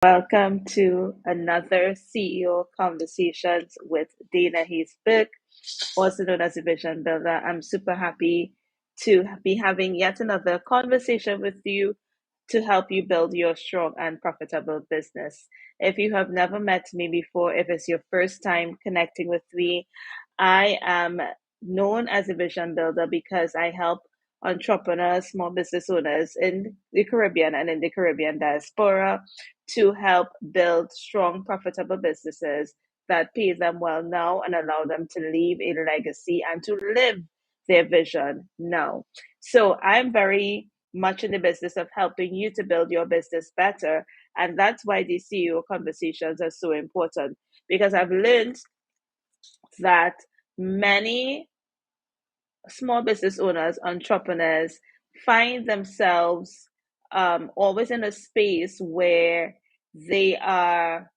Welcome to another CEO Conversations with Dana Hayes-Burke, also known as a Vision Builder. I'm super happy to be having yet another conversation with you to help you build your strong and profitable business. If you have never met me before, if it's your first time connecting with me, I am known as a vision builder because I help entrepreneurs, small business owners in the Caribbean and in the Caribbean diaspora to help build strong, profitable businesses that pay them well now and allow them to leave a legacy and to live their vision now. So I'm very much in the business of helping you to build your business better. And that's why these CEO conversations are so important because I've learned that many small business owners, entrepreneurs find themselves always in a space where they are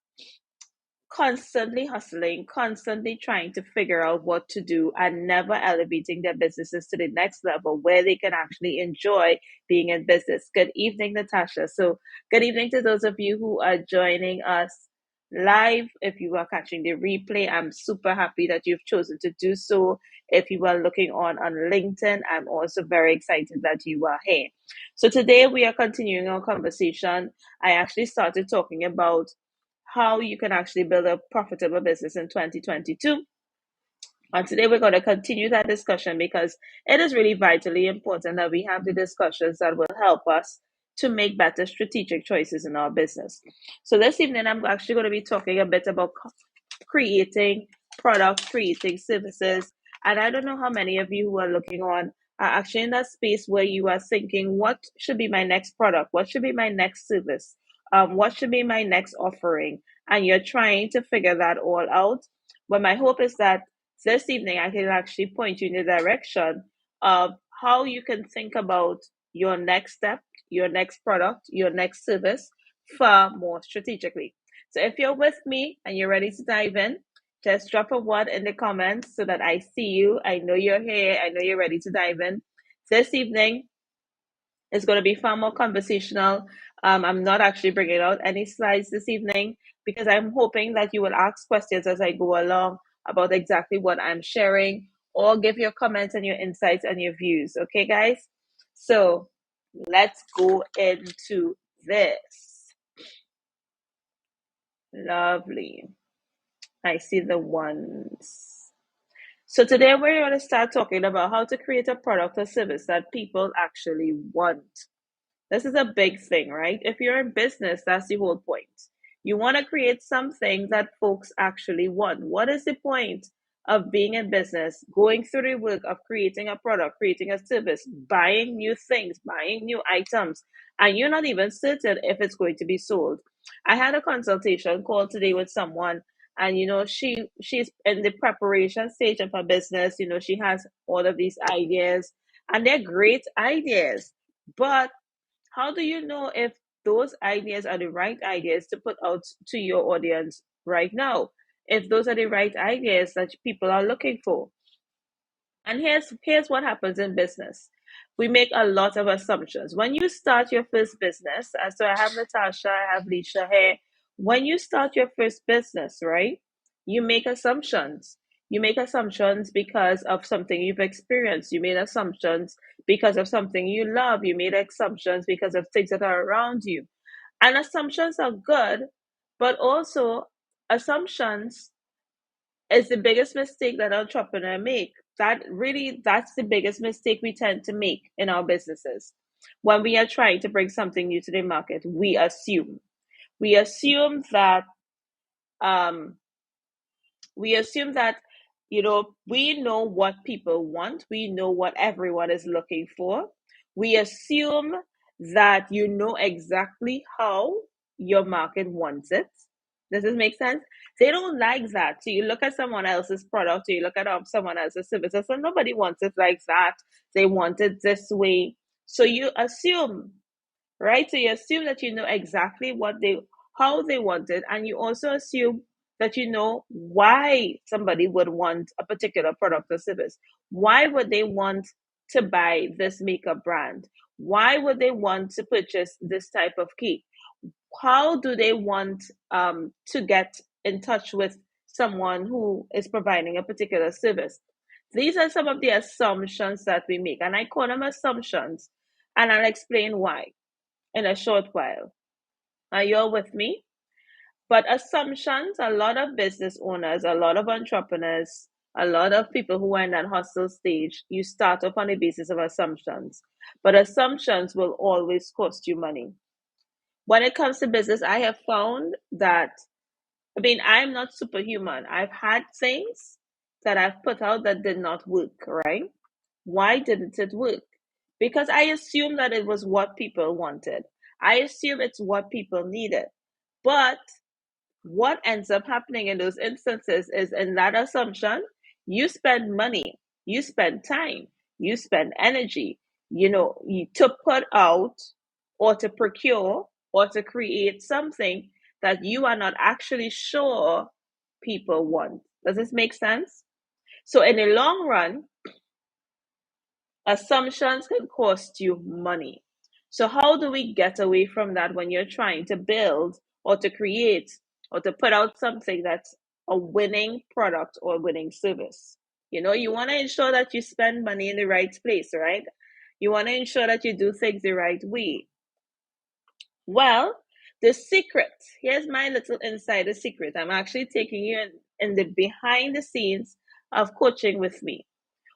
constantly hustling, constantly trying to figure out what to do, and never elevating their businesses to the next level where they can actually enjoy being in business. Good evening, Natasha. So, good evening to those of you who are joining us live. If you are catching the replay, I'm super happy that you've chosen to do so. If you are looking on LinkedIn, I'm also very excited that you are here. So, today we are continuing our conversation. I actually started talking about how you can actually build a profitable business in 2022. And today we're going to continue that discussion because it is really vitally important that we have the discussions that will help us to make better strategic choices in our business. So this evening, I'm actually going to be talking a bit about creating products, creating services. And I don't know how many of you who are looking on are actually in that space where you are thinking, what should be my next product? What should be my next service? What should be my next offering? And you're trying to figure that all out. But my hope is that this evening I can actually point you in the direction of how you can think about your next step, your next product, your next service far more strategically. So if you're with me and you're ready to dive in, just drop a word in the comments so that I see you. I know you're here. I know you're ready to dive in. This evening is going to be far more conversational. I'm not actually bringing out any slides this evening because I'm hoping that you will ask questions as I go along about exactly what I'm sharing or give your comments and your insights and your views. Okay, guys? So let's go into this. Lovely. I see the ones. So today we're going to start talking about how to create a product or service that people actually want. This is a big thing, right? If you're in business, that's the whole point. You want to create something that folks actually want. What is the point of being in business, going through the work of creating a product, creating a service, buying new things, buying new items, and you're not even certain if it's going to be sold? I had a consultation call today with someone, and she's in the preparation stage of her business. She has all of these ideas, and they're great ideas, but how do you know if those ideas are the right ideas to put out to your audience right now? If those are the right ideas that people are looking for? And here's what happens in business. We make a lot of assumptions. When you start your first business, so I have Natasha, I have Leisha here. When you start your first business, right, you make assumptions. You make assumptions because of something you've experienced. You made assumptions because of something you love. You made assumptions because of things that are around you. And assumptions are good, but also assumptions is the biggest mistake that entrepreneurs make. That's the biggest mistake we tend to make in our businesses. When we are trying to bring something new to the market, we assume. We assume that um we assume that we know what people want, we know what everyone is looking for. We assume that you know exactly how your market wants it. Does this make sense? They don't like that. So you look at someone else's product, or you look at someone else's service, so nobody wants it like that. They want it this way. So you assume, right? So you assume that you know exactly how they want it, and you also assume that you know why somebody would want a particular product or service. Why would they want to buy this makeup brand? Why would they want to purchase this type of cake? how do they want to get in touch with someone who is providing a particular service? These are some of the assumptions that we make, and I call them assumptions, and I'll explain why in a short while. Are you all with me? But assumptions, a lot of business owners, a lot of entrepreneurs, a lot of people who are in that hustle stage, you start off on the basis of assumptions. But assumptions will always cost you money. When it comes to business, I have found that, I mean, I'm not superhuman. I've had things that I've put out that did not work, right? Why didn't it work? Because I assumed that it was what people wanted. I assume it's what people needed. But what ends up happening in those instances is, in that assumption, you spend money, you spend time, you spend energy, to put out or to procure or to create something that you are not actually sure people want. Does this make sense? So in the long run, assumptions can cost you money. So, how do we get away from that when you're trying to build or to create or to put out something that's a winning product or winning service? You want to ensure that you spend money in the right place, right? You want to ensure that you do things the right way. Well, the secret, here's my little insider secret. I'm actually taking you in the behind the scenes of coaching with me.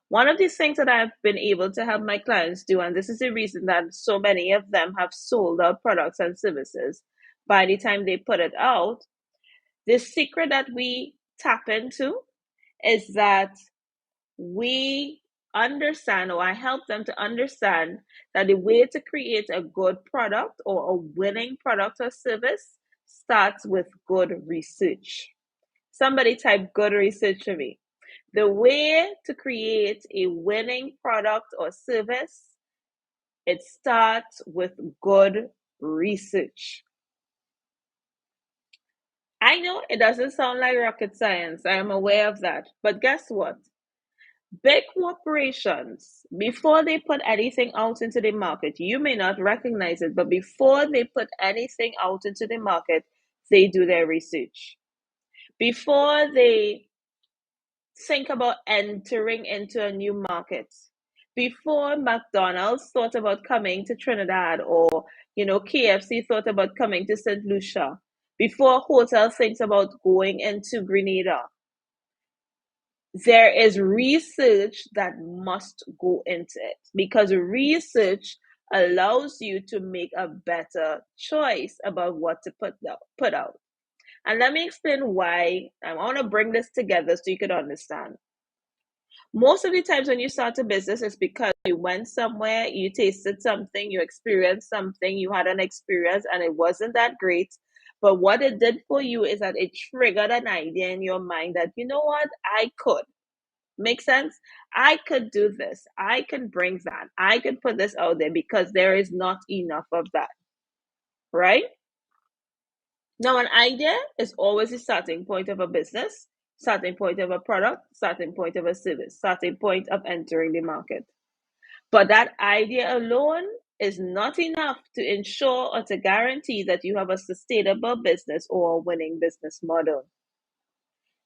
One of these things that I've been able to help my clients do, and this is the reason that so many of them have sold our products and services by the time they put it out, the secret that we tap into is that we understand, or I help them to understand, that the way to create a good product or a winning product or service starts with good research. Somebody type good research for me. The way to create a winning product or service, it starts with good research. I know it doesn't sound like rocket science. I am aware of that. But guess what? Big corporations, before they put anything out into the market, you may not recognize it, but before they put anything out into the market, they do their research. Before they think about entering into a new market. Before McDonald's thought about coming to Trinidad, or KFC thought about coming to St. Lucia, before hotel thinks about going into Grenada, there is research that must go into it, because research allows you to make a better choice about what to put out. And let me explain why. I want to bring this together so you can understand. Most of the times when you start a business, it's because you went somewhere, you tasted something, you experienced something, you had an experience, and it wasn't that great. But what it did for you is that it triggered an idea in your mind that, you know what, I could. Make sense? I could do this. I can bring that. I can put this out there because there is not enough of that. Right? Now, an idea is always the starting point of a business, starting point of a product, starting point of a service, starting point of entering the market. But that idea alone is not enough to ensure or to guarantee that you have a sustainable business or a winning business model.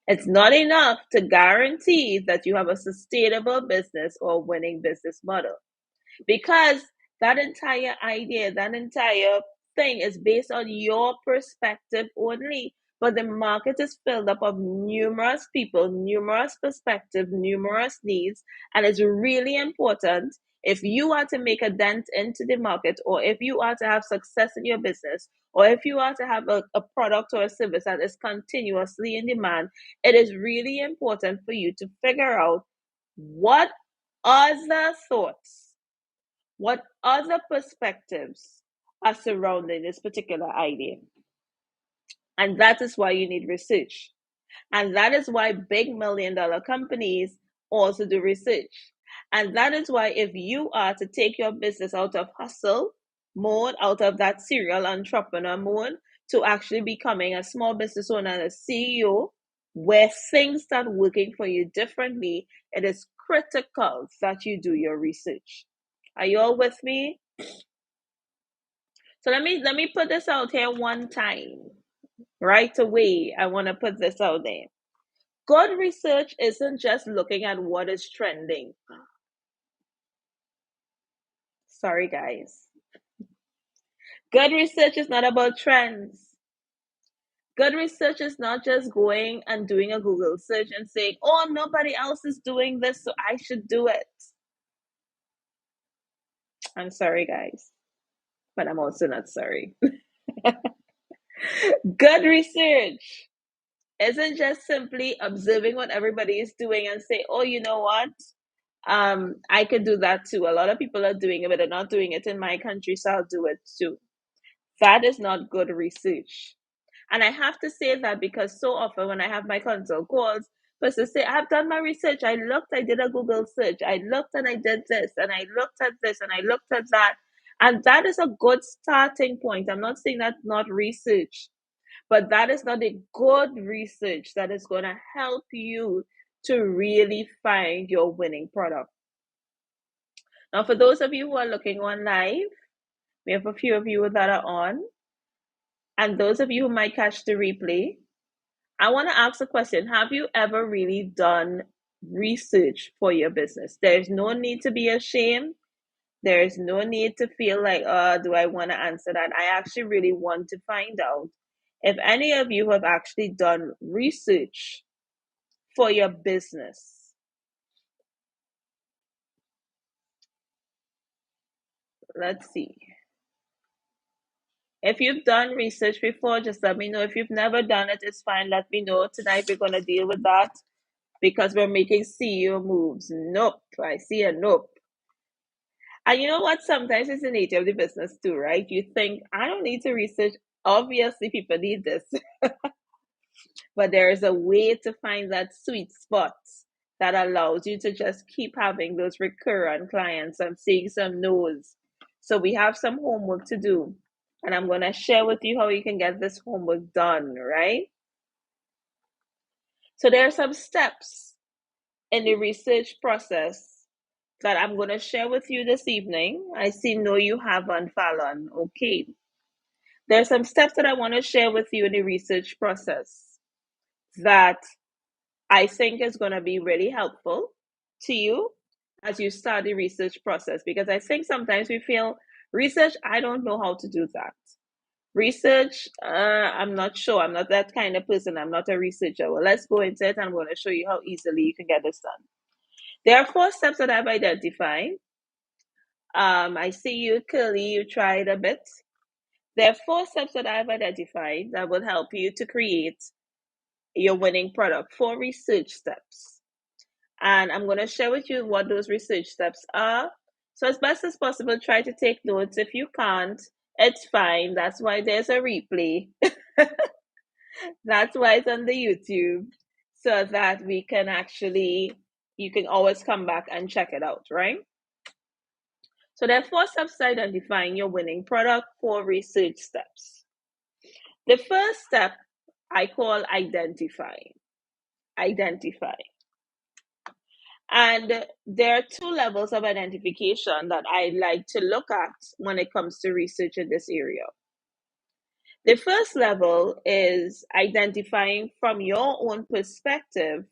It's not enough to guarantee that you have a sustainable business or winning business model, because that entire idea, that entire thing is based on your perspective only. But the market is filled up of numerous people, numerous perspectives, numerous needs, and it's really important, if you are to make a dent into the market, or if you are to have success in your business, or if you are to have a product or a service that is continuously in demand, it is really important for you to figure out what other thoughts, what other perspectives are surrounding this particular idea. And that is why you need research. And that is why big $1 million companies also do research. And that is why, if you are to take your business out of hustle mode, out of that serial entrepreneur mode, to actually becoming a small business owner and a CEO, where things start working for you differently, it is critical that you do your research. Are you all with me? So let me put this out here one time. Right away, I want to put this out there. Good research isn't just looking at what is trending. Sorry, guys. Good research is not about trends. Good research is not just going and doing a Google search and saying, oh, nobody else is doing this, so I should do it. I'm sorry, guys, but I'm also not sorry. Good research isn't just simply observing what everybody is doing and say, oh, you know what? I could do that too. A lot of people are doing it, but they're not doing it in my country, so I'll do it too. That is not good research. And I have to say that because so often when I have my consult calls, persons say, I've done my research. I looked, I did a Google search. I looked and I did this, and I looked at this, and I looked at that. And that is a good starting point. I'm not saying that's not research, but that is not a good research that is going to help you to really find your winning product. Now, for those of you who are looking on live, we have a few of you that are on, and those of you who might catch the replay, I want to ask a question. Have you ever really done research for your business? There's no need to be ashamed. There's no need to feel like, oh, do I want to answer that? I actually really want to find out if any of you have actually done research for your business. Let's see. If you've done research before, just let me know. If you've never done it, it's fine. Let me know. Tonight we're going to deal with that because we're making CEO moves. Nope. I see a nope. And you know what? Sometimes it's the nature of the business too, right? You think, I don't need to research. Obviously, people need this. But there is a way to find that sweet spot that allows you to just keep having those recurrent clients and seeing some no's. So we have some homework to do. And I'm going to share with you how you can get this homework done, right? So there are some steps in the research process that I'm going to share with you this evening. I see no you haven't, Fallon. Okay. There are some steps that I want to share with you in the research process that I think is going to be really helpful to you as you start the research process, because I think sometimes we feel research, I don't know how to do that. Research, I'm not sure. I'm not that kind of person. I'm not a researcher. Well, let's go into it. I'm going to show you how easily you can get this done. There are 4 steps that I've identified. I see you, Curly, you tried a bit. There are 4 steps that I've identified that will help you to create your winning product. 4 research steps. And I'm going to share with you what those research steps are. So as best as possible, try to take notes. If you can't, it's fine. That's why there's a replay. That's why it's on the YouTube, so that we can actually, you can always come back and check it out, right? So there are 4 steps to identifying your winning product, 4 research steps. The first step I call identify. Identify. And there are 2 levels of identification that I like to look at when it comes to research in this area. The first level is identifying from your own perspective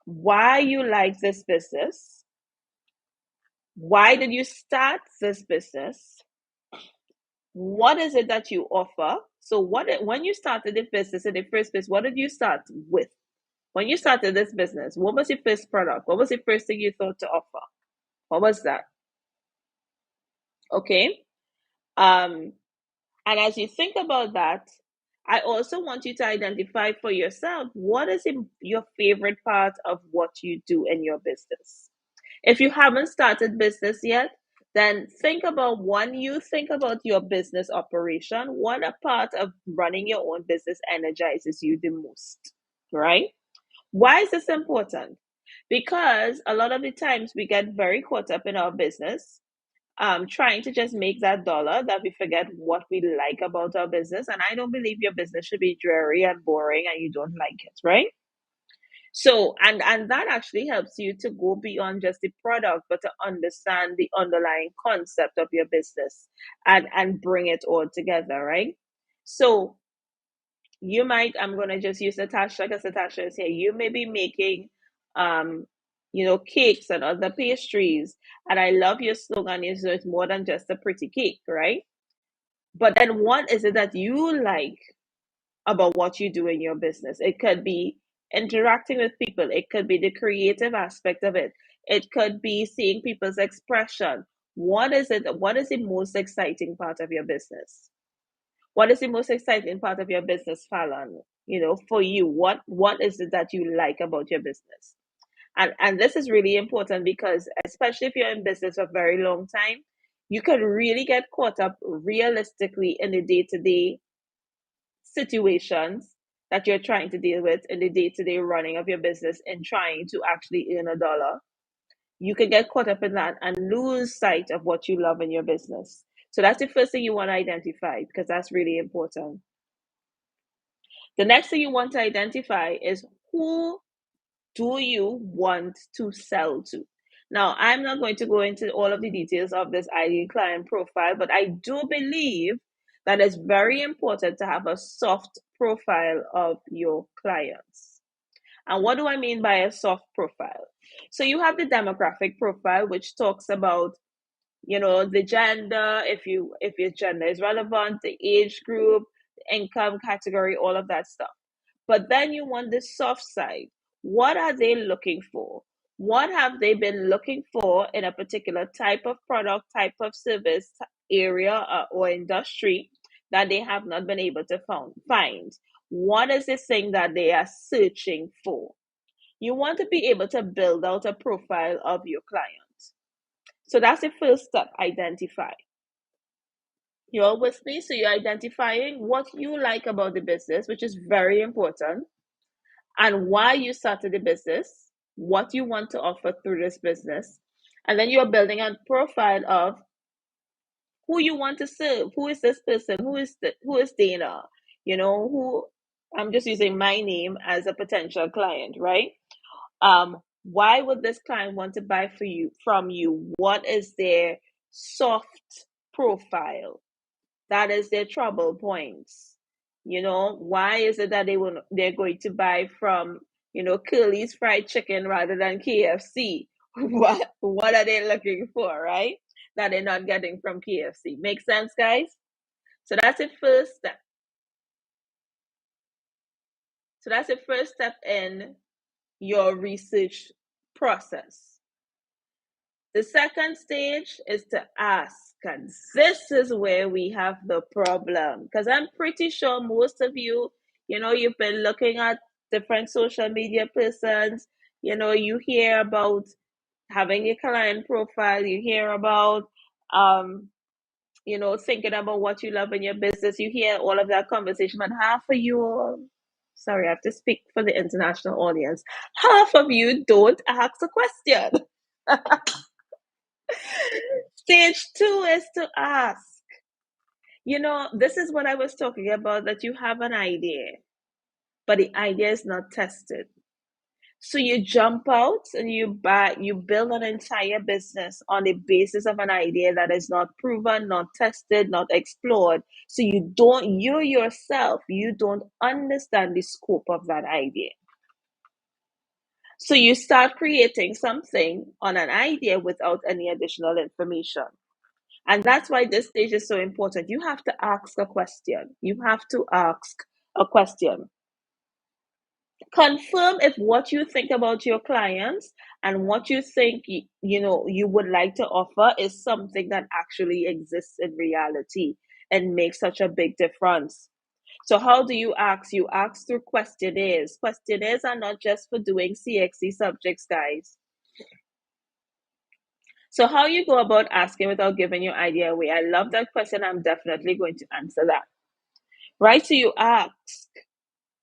why you like this business. Why did you start this business? What is it that you offer? So when you started the business in the first place, what did you start with? When you started this business, what was your first product? What was the first thing you thought to offer? What was that? Okay. And as you think about that, I also want you to identify for yourself what is your favorite part of what you do in your business. If you haven't started business yet, then think about, when you think about your business operation, what a part of running your own business energizes you the most, right? Why is this important? Because a lot of the times we get very caught up in our business, trying to just make that dollar, that we forget what we like about our business. And I don't believe your business should be dreary and boring and you don't like it, right? So, and that actually helps you to go beyond just the product, but to understand the underlying concept of your business and bring it all together, right? So you might, I'm gonna just use Natasha because Natasha is here. You may be making um, cakes and other pastries. And I love your slogan is it's more than just a pretty cake, right? But then what is it that you like about what you do in your business? It could be interacting with people, it could be the creative aspect of it, it could be seeing people's expression. What is it? What is the most exciting part of your business? What is the most exciting part of your business, Fallon? For you, what is it that you like about your business? And this is really important because especially if you're in business for a very long time, you can really get caught up realistically in the day-to-day situations that you're trying to deal with in the day-to-day running of your business and trying to actually earn a dollar. You can get caught up in that and lose sight of what you love in your business. So that's the first thing you want to identify because that's really important. The next thing you want to identify is who do you want to sell to? Now, I'm not going to go into all of the details of this ideal client profile, but I do believe that it's very important to have a soft profile of your clients. And what do I mean by a soft profile? So you have the demographic profile, which talks about the gender, if your gender is relevant, the age group, the income category, all of that stuff. But then you want the soft side. What are they looking for? What have they been looking for in a particular type of product, type of service area, or industry that they have not been able to find? What is this thing that they are searching for? You want to be able to build out a profile of your client. So that's the first step, identify. You're with me, so you're identifying what you like about the business, which is very important, and why you started the business, what you want to offer through this business. And then you're building a profile of who you want to serve. Who is this person? Who is Dana? Who I'm just using my name as a potential client, right? Why would this client want to buy from you? What is their soft profile? That is their trouble points. Why is it that they're going to buy from Curly's fried chicken rather than KFC? What are they looking for, right? That they're not getting from KFC. Make sense, guys? So that's the first step. So that's the first step in your research process. The second stage is to ask, and this is where we have the problem. Because I'm pretty sure most of you, you've been looking at different social media persons, you hear about having a client profile, you hear about, thinking about what you love in your business, you hear all of that conversation, but half of you, sorry, I have to speak for the international audience, half of you don't ask a question. Stage two is to ask. This is what I was talking about, that you have an idea, but the idea is not tested. So you jump out and you build an entire business on the basis of an idea that is not proven, not tested, not explored. So you yourself, you don't understand the scope of that idea. So you start creating something on an idea without any additional information. And that's why this stage is so important. You have to ask a question. You have to ask a question. Confirm if what you think about your clients and what you think you would like to offer is something that actually exists in reality and makes such a big difference. So how do you ask? You ask through questionnaires. Questionnaires are not just for doing CXC subjects, guys. So how you go about asking without giving your idea away? I love that question. I'm definitely going to answer that. Right? So you ask,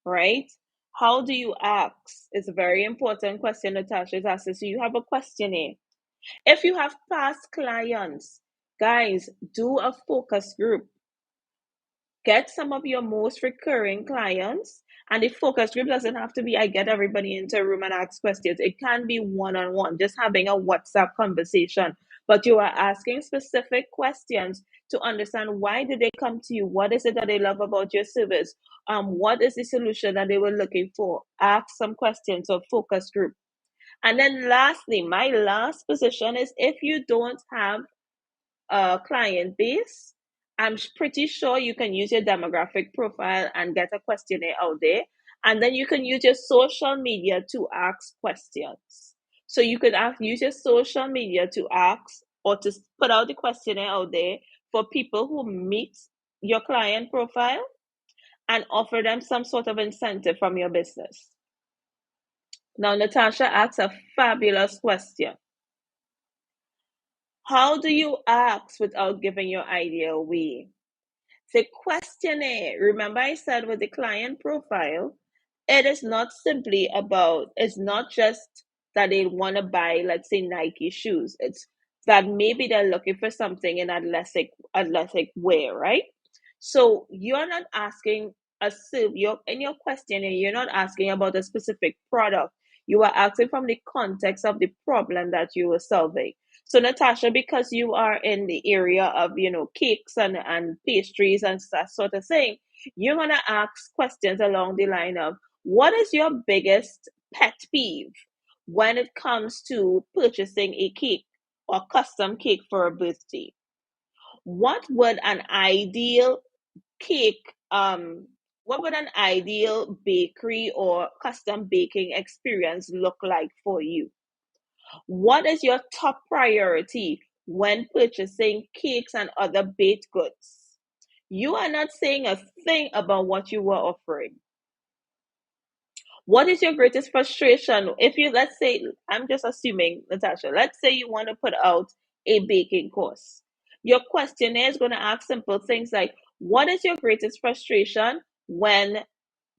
right? How do you ask? It's a very important question Natasha is asking. So you have a questionnaire. If you have past clients, guys, do a focus group. Get some of your most recurring clients And the focus group doesn't have to be I get everybody into a room and ask questions. It can be one-on-one, just having a WhatsApp conversation. But you are asking specific questions to understand why did they come to you? What is it that they love about your service? What is the solution that they were looking for? Ask some questions of focus group. And then lastly, my last position is if you don't have a client base, I'm pretty sure you can use your demographic profile and get a questionnaire out there. And then you can use your social media to ask questions. So you could use your social media to ask or to put out the questionnaire out there for people who meet your client profile and offer them some sort of incentive from your business. Now, Natasha asks a fabulous question. How do you ask without giving your idea away? The questionnaire, remember I said with the client profile, it is not simply about, it's not just that they want to buy, let's say, Nike shoes. It's that maybe they're looking for something in athletic wear, right? So you're not asking in your questionnaire, you're not asking about a specific product. You are asking from the context of the problem that you were solving. So Natasha, because you are in the area of, cakes and pastries and that sort of thing, you're gonna ask questions along the line of what is your biggest pet peeve when it comes to purchasing a cake or custom cake for a birthday? What would an ideal cake, what would an ideal bakery or custom baking experience look like for you? What is your top priority when purchasing cakes and other baked goods? You are not saying a thing about what you were offering. What is your greatest frustration? If you, let's say, I'm just assuming, Natasha, let's say you want to put out a baking course. Your questionnaire is going to ask simple things like, what is your greatest frustration when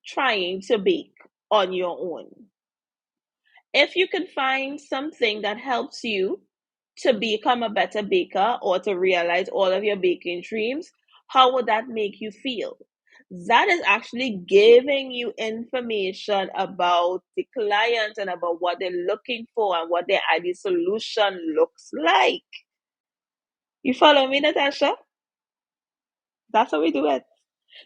trying to bake on your own? If you can find something that helps you to become a better baker or to realize all of your baking dreams, how would that make you feel? That is actually giving you information about the client and about what they're looking for and what their ideal solution looks like. You follow me, Natasha? That's how we do it.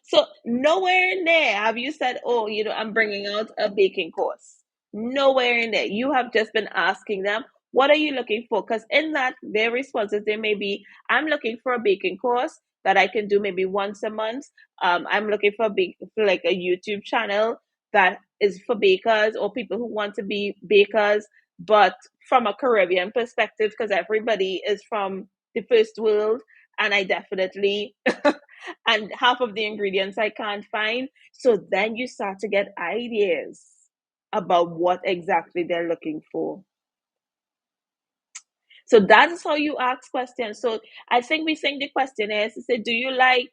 So nowhere in there have you said, oh, I'm bringing out a baking course. Nowhere in there. You have just been asking them, what are you looking for? Because in that, their responses, they may be, I'm looking for a baking course that I can do maybe once a month. I'm looking for like a YouTube channel that is for bakers or people who want to be bakers, but from a Caribbean perspective, because everybody is from the first world. And I definitely and half of the ingredients I can't find. So then you start to get ideas about what exactly they're looking for. So that is how you ask questions. So I think we think the questionnaire is to say, do you like,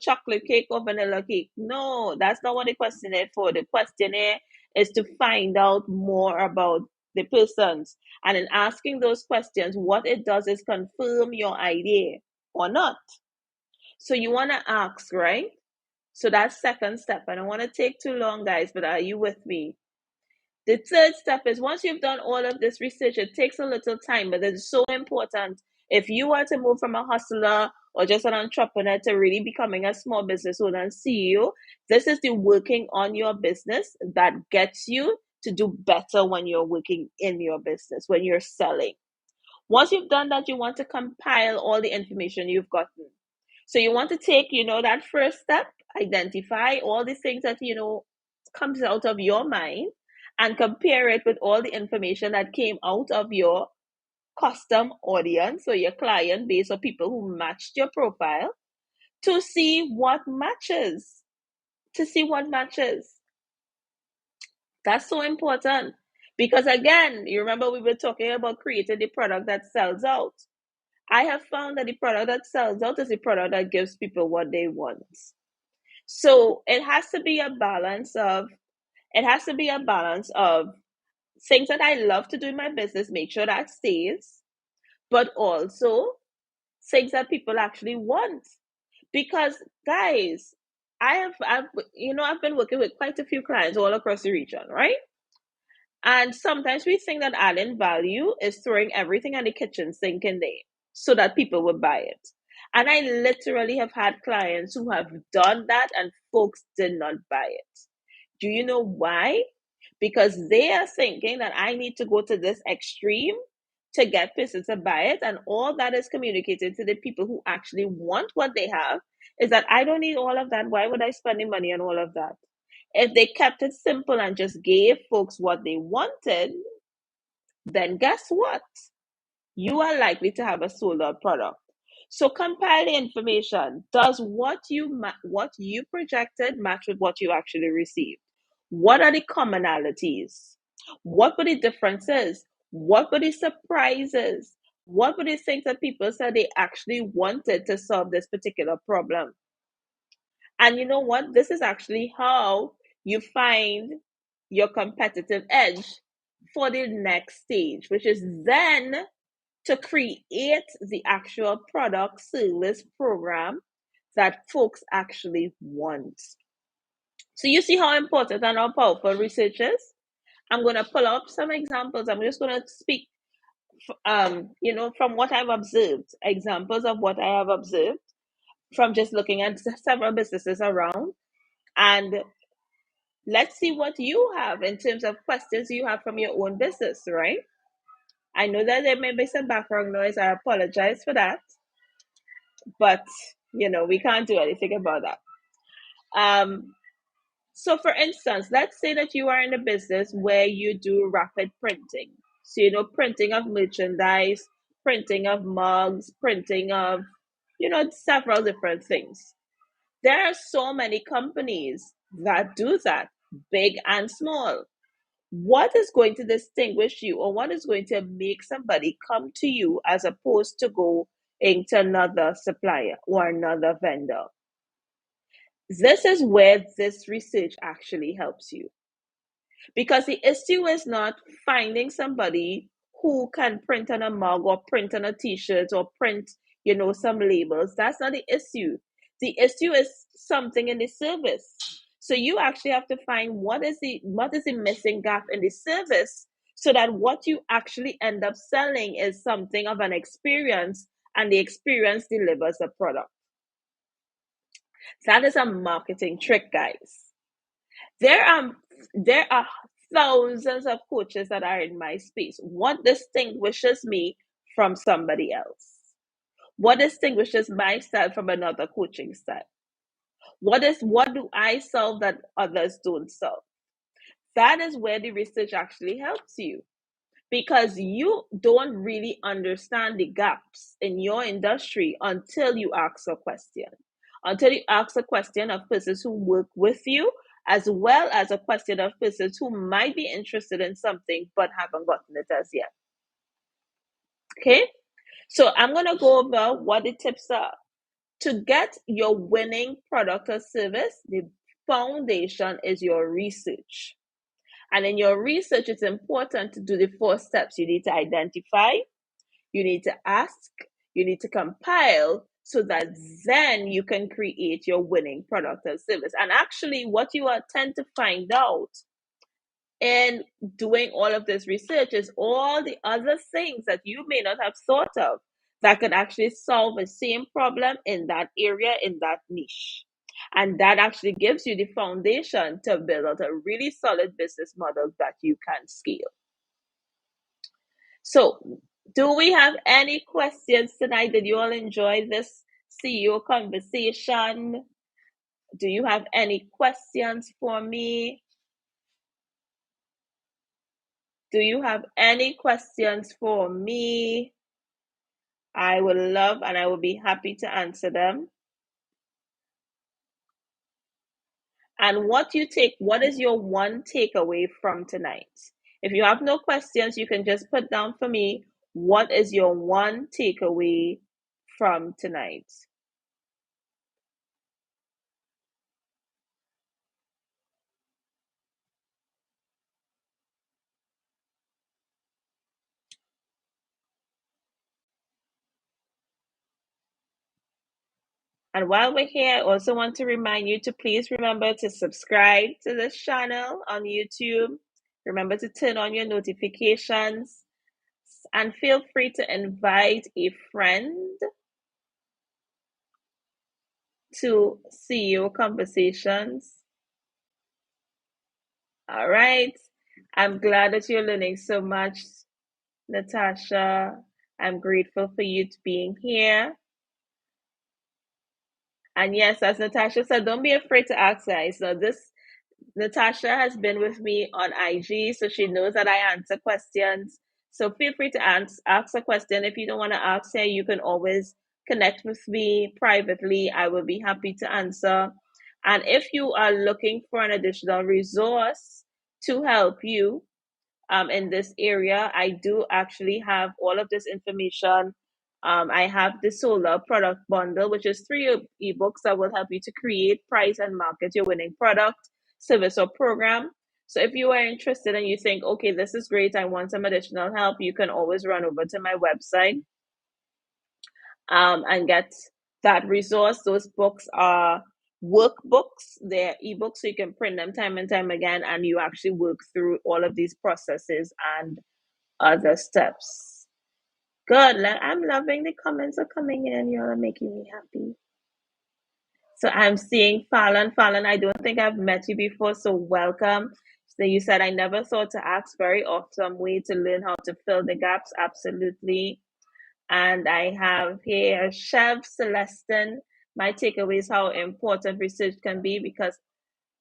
chocolate cake or vanilla cake? No, that's not what the questionnaire for. The questionnaire is to find out more about the persons. And in asking those questions, what it does is confirm your idea or not. So you want to ask, right? So that's second step. I don't want to take too long, guys, but are you with me? The third step is once you've done all of this research, it takes a little time, but it's so important. If you are to move from a hustler or just an entrepreneur to really becoming a small business owner and CEO, this is the working on your business that gets you to do better when you're working in your business, when you're selling. Once you've done that, you want to compile all the information you've gotten. So you want to take, that first step, identify all the things that, comes out of your mind and compare it with all the information that came out of your custom audience or your client base or people who matched your profile to see what matches. To see what matches. That's so important. Because again, you remember we were talking about creating the product that sells out. I have found that the product that sells out is the product that gives people what they want. So it has to be a balance of things that I love to do in my business, make sure that stays, but also things that people actually want. Because guys, I've been working with quite a few clients all across the region, right? And sometimes we think that adding value is throwing everything in the kitchen sink in there so that people will buy it. And I literally have had clients who have done that and folks did not buy it. Do you know why? Because they are thinking that I need to go to this extreme to get people to buy it. And all that is communicated to the people who actually want what they have is that I don't need all of that. Why would I spend the money on all of that? If they kept it simple and just gave folks what they wanted, then guess what? You are likely to have a sold out product. So compile the information. Does what you projected match with what you actually received? What are the commonalities? What were the differences? What were the surprises? What were the things that people said they actually wanted to solve this particular problem? And you know what? This is actually how you find your competitive edge for the next stage, which is then to create the actual product, service, program that folks actually want. So you see how important and how powerful research is? I'm going to pull up some examples. I'm just going to speak, from what I've observed, examples of what I have observed from just looking at several businesses around. And let's see what you have in terms of questions you have from your own business, right? I know that there may be some background noise. I apologize for that. But, we can't do anything about that. So, for instance, let's say that you are in a business where you do rapid printing. So, printing of merchandise, printing of mugs, printing of, several different things. There are so many companies that do that, big and small. What is going to distinguish you, or what is going to make somebody come to you as opposed to go into another supplier or another vendor? This is where this research actually helps you. Because the issue is not finding somebody who can print on a mug or print on a t-shirt or print, some labels. That's not the issue. The issue is something in the service. So you actually have to find what is the missing gap in the service so that what you actually end up selling is something of an experience and the experience delivers a product. That is a marketing trick, guys. There are thousands of coaches that are in my space. What distinguishes me from somebody else? What distinguishes my style from another coaching style? What do I solve that others don't solve? That is where the research actually helps you, because you don't really understand the gaps in your industry until you ask a question. Until you ask a question of persons who work with you, as well as a question of persons who might be interested in something but haven't gotten it as yet. Okay? So I'm going to go over what the tips are. To get your winning product or service, the foundation is your research. And in your research, it's important to do the 4 steps. You need to identify, you need to ask, you need to compile, so that then you can create your winning product or service. And actually, what you tend to find out in doing all of this research is all the other things that you may not have thought of that could actually solve the same problem in that area, in that niche. And that actually gives you the foundation to build out a really solid business model that you can scale. So, do we have any questions tonight? Did you all enjoy this CEO conversation? Do you have any questions for me? Do you have any questions for me? I would love and I will be happy to answer them. And what is your one takeaway from tonight? If you have no questions, you can just put down for me, what is your one takeaway from tonight? And while we're here, I also want to remind you to please remember to subscribe to this channel on YouTube. Remember to turn on your notifications and feel free to invite a friend to CEO Conversations. All right. I'm glad that you're learning so much, Natasha. I'm grateful for you to being here. And yes, as Natasha said, don't be afraid to ask, guys. So this Natasha has been with me on IG, so she knows that I answer questions. So feel free to ask a question. If you don't want to ask her, you can always connect with me privately. I will be happy to answer. And if you are looking for an additional resource to help you, in this area. I do actually have all of this information. I have the solar product bundle, which is 3 ebooks that will help you to create, price, and market your winning product, service, or program. So if you are interested and you think, okay, this is great, I want some additional help, you can always run over to my website and get that resource. Those books are workbooks, they're ebooks, so you can print them time and time again, and you actually work through all of these processes and other steps. Good. I'm loving the comments are coming in. You're making me happy. So I'm seeing Fallon. Fallon, I don't think I've met you before, so welcome. So you said I never thought to ask very awesome way to learn how to fill the gaps. Absolutely. And I have here Chef Celestin. My takeaway is how important research can be because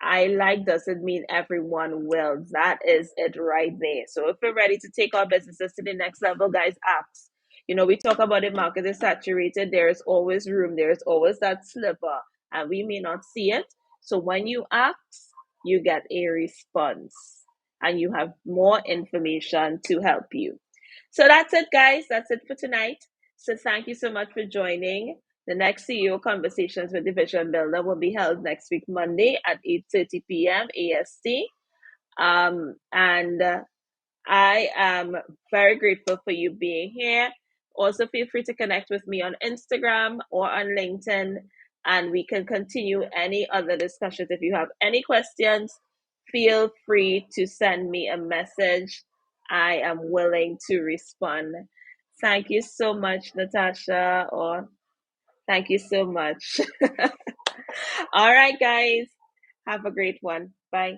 I like doesn't mean everyone will. That is it right there. So if we're ready to take our businesses to the next level, guys, ask. We talk about the market is saturated. There is always room. There is always that slipper, and we may not see it. So when you ask, you get a response, and you have more information to help you. So that's it, guys. That's it for tonight. So thank you so much for joining. The next CEO Conversations with the Vision Builder will be held next week, Monday at 8:30 p.m. AST. And I am very grateful for you being here. Also, feel free to connect with me on Instagram or on LinkedIn, and we can continue any other discussions. If you have any questions, feel free to send me a message. I am willing to respond. Thank you so much, Natasha, or thank you so much. All right, guys. Have a great one. Bye.